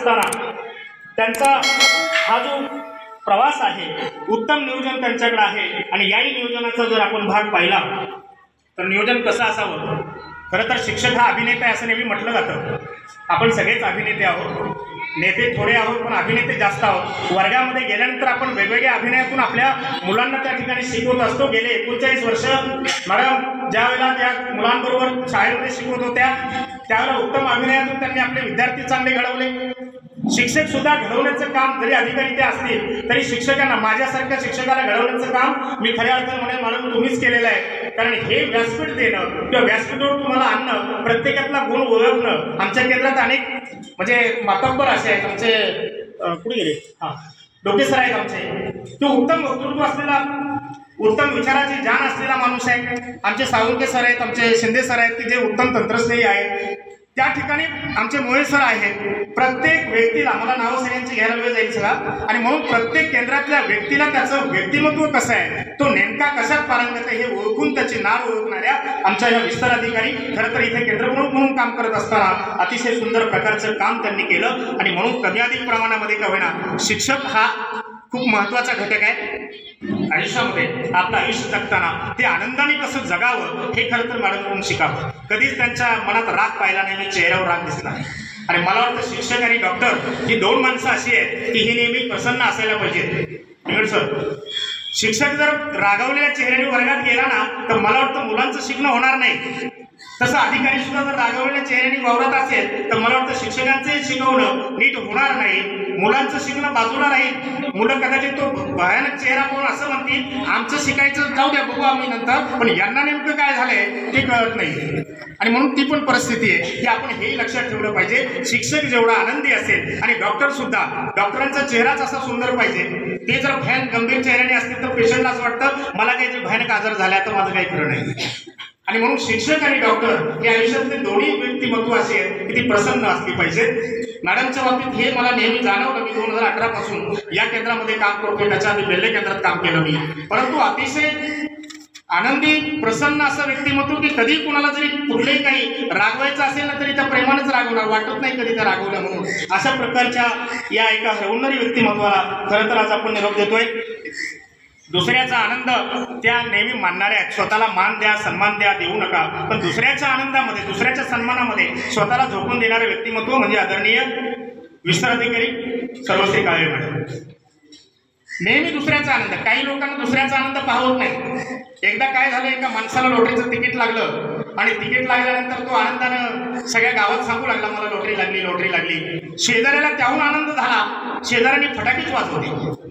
असताना त्यांचा हा जो प्रवास आहे, उत्तम नियोजन त्यांच्याकडे आहे। आणि याही नियोजनाचा जर आपण भाग पाहिला तर नियोजन कसं असावं, खरं तर शिक्षक हा अभिनेता आहे असं नेहमी म्हटलं जातं। आपण सगळेच अभिनेते आहोत, नेते थोडे आहोत पण अभिनेते जास्त आहोत। वर्गामध्ये गेल्यानंतर आपण वेगवेगळ्या अभिनयातून आपल्या मुलांना त्या ठिकाणी शिकवत असतो। गेले 39 वर्ष मॅडम ज्या वेळेला त्या मुलांबरोबर शाळेमध्ये शिकवत होत्या त्यावेळेला उत्तम अभिनयातून त्यांनी आपले विद्यार्थी चांगले घडवले। शिक्षक सुद्धा घडवण्याचं काम जरी अधिकारी ते असतील तरी शिक्षकांना, माझ्यासारख्या शिक्षकाला घडवण्याचं काम मी खऱ्या अर्थाने म्हणेन मॅडम तुम्हीच केलेलं आहे। कारण हे व्यासपीठ देणं किंवा व्यासपीठावर तुम्हाला आणणं, प्रत्येकातला गुण ओळखणं, आमच्या केंद्रात अनेक म्हणजे मातब्बर असे आहेत आमचे, कुठे गेले, डोके सर आहेत आमचे, तो उत्तम वक्तृत्व असलेला, उत्तम विचाराची जाण असलेला माणूस आहे। आमचे साळुंके सर आहेत, आमचे शिंदे सर आहेत की जे उत्तम तंत्रस्नेही आहेत। त्या ठिकाणी आमचे मोळे सर आहेत। प्रत्येक व्यक्तीला, मला नावं सगळ्यांची घ्यायला वेळ जाईल सगळा, आणि म्हणून प्रत्येक केंद्रातल्या व्यक्तीला त्याचं व्यक्तिमत्व कसं आहे, तो नेमका कशात पारंगत आहे हे ओळखून त्याची नाळ ओळखणाऱ्या आमच्या ह्या विस्तार अधिकारी खरं तर इथे केंद्रप्रमुख म्हणून काम करत असताना अतिशय सुंदर प्रकारचं काम त्यांनी केलं। आणि म्हणून कमी अधिक प्रमाणामध्ये का होईना शिक्षक हा खूप महत्त्वाचा घटक आहे आयुष्यामध्ये। आपलं आयुष्य जगताना ते आनंदाने कसं जगावं हे खरं तर मॅडमकडून शिकावं। कधीच त्यांच्या मनात राग पाहिला नाही, मी चेहऱ्यावर राग दिसला नाही। आणि मला वाटतं शिक्षक आणि डॉक्टर ही दोन माणसं अशी आहेत की ही नेहमी प्रसन्न असायला पाहिजेत। सर, शिक्षक जर रागावलेल्या चेहऱ्याने वर्गात गेला ना तर मला वाटतं मुलांचं शिकणं होणार नाही। तसं अधिकारी सुद्धा जर रागावलेल्या चेहऱ्याने वावरत असेल तर मला वाटतं शिक्षकांचंही शिकवणं नीट होणार नाही, मुलांचं शिकणं बाजूला राहील। मुलं कदाचित तो भयानक चेहरा पाहून असं म्हणतील आमचं शिकायचं जाऊ द्या, बघू आम्ही नंतर, पण यांना नेमकं काय झालंय ते कळत नाही। आणि म्हणून ती पण परिस्थिती आहे की आपण हे लक्षात ठेवलं पाहिजे। शिक्षक जेवढा आनंदी असेल आणि डॉक्टर सुद्धा, डॉक्टरांचा चेहराच असा सुंदर पाहिजे। ते जर भयानक गंभीर चेहऱ्याने असतील तर पेशंटला असं वाटतं मला काहीतरी भयानक आजार झाला तर माझं काही खरं नाही। आणि म्हणून शिक्षक आणि डॉक्टर हे आयुष्यातले दोन्ही व्यक्तिमत्व असे आहेत की ती प्रसन्न असली पाहिजे। मॅडमच्या बाबतीत हे मला नेहमी जाणवलं। मी 2018 पासून या केंद्रामध्ये काम करतोय, त्याच्या आधी बेल्ले केंद्रात काम केलं मी, परंतु अतिशय आनंदी प्रसन्न असं व्यक्तिमत्व की कधी कुणाला जरी कुठलंही काही रागवायचं असेल ना तरी त्या प्रेमानेच रागवणार, वाटत नाही कधी त्या रागवल्या म्हणून। अशा प्रकारच्या या एका हरवणारी व्यक्तिमत्वाला खरं तर आज आपण निरोप देतोय। दुसऱ्याचा आनंद त्या नेहमी मानणाऱ्या आहेत। स्वतःला मान द्या, सन्मान द्या, देऊ नका, पण दुसऱ्याच्या आनंदामध्ये, दुसऱ्याच्या सन्मानामध्ये स्वतःला झोकून देणारे व्यक्तिमत्व म्हणजे आदरणीय विस्तार अधिकारी सर्वश्री काळे मॅडम। नेहमी दुसऱ्याचा आनंद, काही लोकांना दुसऱ्याचा आनंद पाहत नाही। एकदा काय झालं, एका माणसाला लॉटरीचं तिकीट लागलं आणि तिकीट लागल्यानंतर तो आनंदानं सगळ्या गावात सांगू लागला मला लॉटरी लागली, लॉटरी लागली। शेजाऱ्याला त्याहून आनंद झाला, शेजाऱ्याने फटाकेच वाजवले।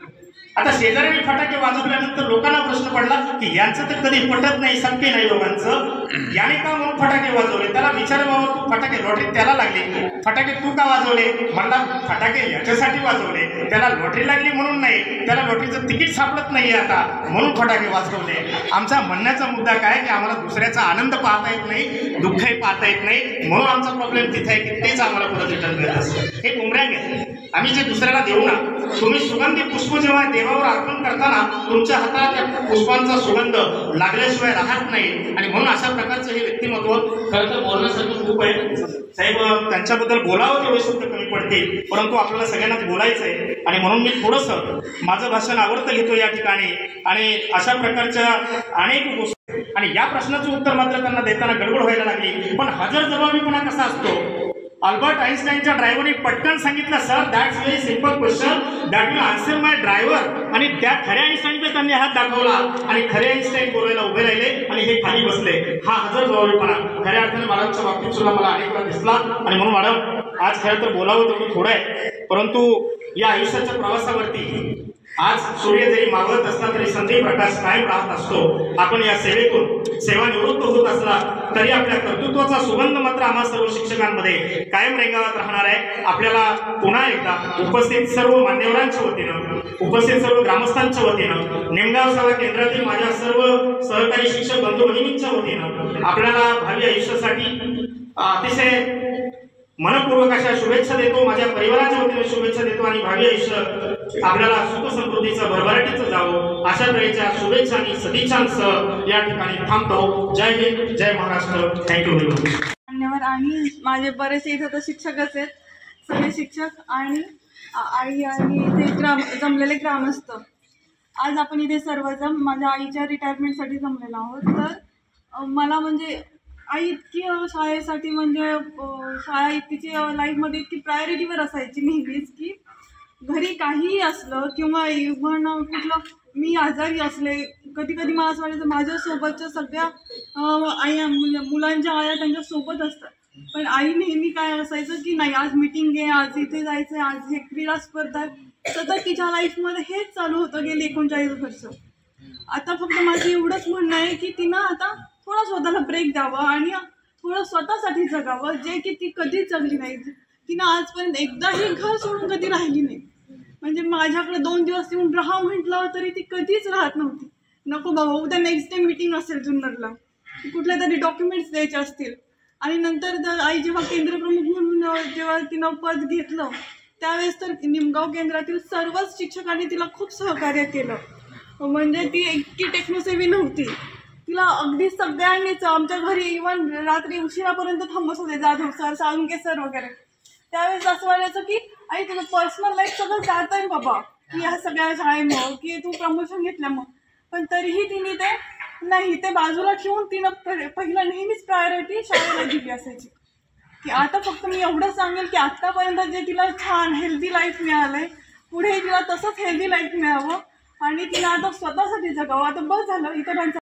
आता शेजाऱ्यांनी फटाके वाजवल्यानंतर लोकांना प्रश्न पडला की यांचं तर कधी पटत नाही, सत्य नाही लोकांचं, याने का म्हणून फटाके वाजवले? त्याला विचार बाबा तू फटाके लॉटरी त्याला लागली, फटाके तू का वाजवले? म्हणला फटाके याच्यासाठी वाजवले, त्याला लॉटरी लागली म्हणून नाही, त्याला लॉटरीचं तिकीट सापडत नाहीये आता म्हणून फटाके वाजवले। आमचा म्हणण्याचा मुद्दा काय की आम्हाला दुसऱ्याचा आनंद पाहता येत नाही, दुःखही पाहता येत नाही, म्हणून आमचा प्रॉब्लेम तिथे आहे की तेच आम्हाला परत रिटर्न करत असतं। हे बुमरॅंग आहे। आम्ही जे दुसऱ्याला देऊ ना, तुम्ही सुगंधी पुष्प जेव्हा देवावर अर्पण करताना तुमच्या हातात त्या पुष्पांचा सुगंध लागल्याशिवाय राहत नाही। आणि म्हणून अशा प्रकारचं हे व्यक्तिमत्व खरं तर बोलण्यासारखं खूप आहे साहेब। त्यांच्याबद्दल बोलावं तेवढे शब्द कमी पडतील, परंतु आपल्याला सगळ्यांनाच बोलायचं आहे आणि म्हणून मी थोडंसं माझं भाषण आवडतं लिहितो या ठिकाणी। आणि अशा प्रकारच्या अनेक गोष्टी, आणि या प्रश्नाचं उत्तर मात्र त्यांना देताना गडबड व्हायला लागली। पण हजर जबाबीपणा कसा असतो? अल्बर्ट आइन्स्टाईनच्या ड्रायव्हरने पटकन सांगितलं sir that's very simple question that will answer my driver. आणि त्या खऱ्या आइन्स्टाईनकडे त्यांनी हात दाखवला आणि खरे आइन्स्टाईन बोलायला उभे राहिले आणि हे खाली बसले। हा हजर जबाबीपणा खऱ्या अर्थाने मॅडमच्या बाबतीत सुद्धा मला अनेक वेळा दिसला। आणि म्हणून मॅडम आज खरं तर बोलावं तेवढं थोडं आहे, परंतु या आयुष्याच्या प्रवासावरती आज सूर्य जरी मावळत असला तरी संधी प्रकाश कायम राहत असतो। आपण या सेवेतून सेवानिवृत्त होत असला तरी आपल्या कर्तृत्वाचा सुगंध मात्र आम्हा सर्व शिक्षकांमध्ये कायम रेंगावत राहणार आहे। आपल्याला पुन्हा एकदा उपस्थित सर्व मान्यवरांच्या वतीनं, उपस्थित सर्व ग्रामस्थांच्या वतीनं, निमगाव सेवा केंद्रातील माझ्या सर्व सहकारी शिक्षक बंधू भगिनींच्या वतीनं आपल्याला भावी आयुष्यासाठी अतिशय मनपूर्वक अशा शुभेच्छा देतो। माझ्या परिवाराच्या वतीने शुभेच्छा देतो आणि भावी आयुष्य आपल्याला सुख समृद्धीचं भरभराटीचं जावं अशा तऱ्हेच्या शुभेच्छा आणि सदिच्छांसह या ठिकाणी थांबतो। जय हिंद, जय महाराष्ट्र। Thank you very much. धन्यवाद। आणि माझे बरेचसे इथं तर शिक्षकच आहेत, सगळे शिक्षक आणि आई आणि इथे जमलेले ग्रामस्थ, आज आपण इथे सर्वजण माझ्या आईच्या रिटायरमेंटसाठी जमलेलो आहोत. तर मला म्हणजे आई इतकी शाळेसाठी म्हणजे शाळा तिची लाईफमध्ये इतकी प्रायोरिटीवर असायची नेहमीच, की घरी काहीही असलं किंवा इव्हन कुठलं मी आजारी असले, कधी कधी मला असं वाटायचं माझ्यासोबतच्या सगळ्या मुलांच्या आया त्यांच्यासोबत असतात, पण आई नेहमी काय असायचं की नाही आज मीटिंग आहे, आज इथे जायचं आहे, आज हे क्रीडा स्पर्धा आहे. सतत तिच्या लाईफमध्ये हेच चालू होतं गेली 39 वर्ष. आता फक्त माझं एवढंच म्हणणं आहे की तिनं आता थोडा स्वतःला ब्रेक द्यावा आणि थोडं स्वतःसाठी जगावं, जे की ती कधीच जगली नाही. तिनं आजपर्यंत एकदाही घर सोडून कधी राहिली नाही. म्हणजे माझ्याकडे 2 दिवस येऊन राहा म्हटलं तरी ती कधीच राहत नव्हती. नको बाबा, उद्या नेक्स्ट डे मीटिंग असेल जुन्नरला, कुठल्या तरी डॉक्युमेंट्स द्यायचे असतील. आणि नंतर आई जेव्हा केंद्रप्रमुख म्हणून जेव्हा तिनं पद घेतलं त्यावेळेस तर निमगाव केंद्रातील सर्वच शिक्षकांनी तिला खूप सहकार्य केलं. म्हणजे ती इतकी टेक्नोसेवी नव्हती. तिला अगदी सगळ्यांनीच आमच्या घरी इव्हन रात्री उशिरापर्यंत थांबत होते, जाधव सर, साळुंके सर वगैरे. त्यावेळेस असं वाटायचं की आई तुझं पर्सनल लाईफ सगळं जात आहे बाबा, की ह्या सगळ्या शाळेमुळं, की तू प्रमोशन घेतल्यामुळं. पण तरीही तिने ते नाही, ते बाजूला ठेवून तिनं पहिला नेहमीच प्रायोरिटी शाळेला दिली असायची. की आता फक्त मी एवढं सांगेल की आत्तापर्यंत जे तिला छान हेल्दी लाईफ मिळालं आहे, पुढे तिला तसंच हेल्दी लाईफ मिळावं आणि तिला आता स्वतःसाठी जगावं. आता बस झालं इतरांचं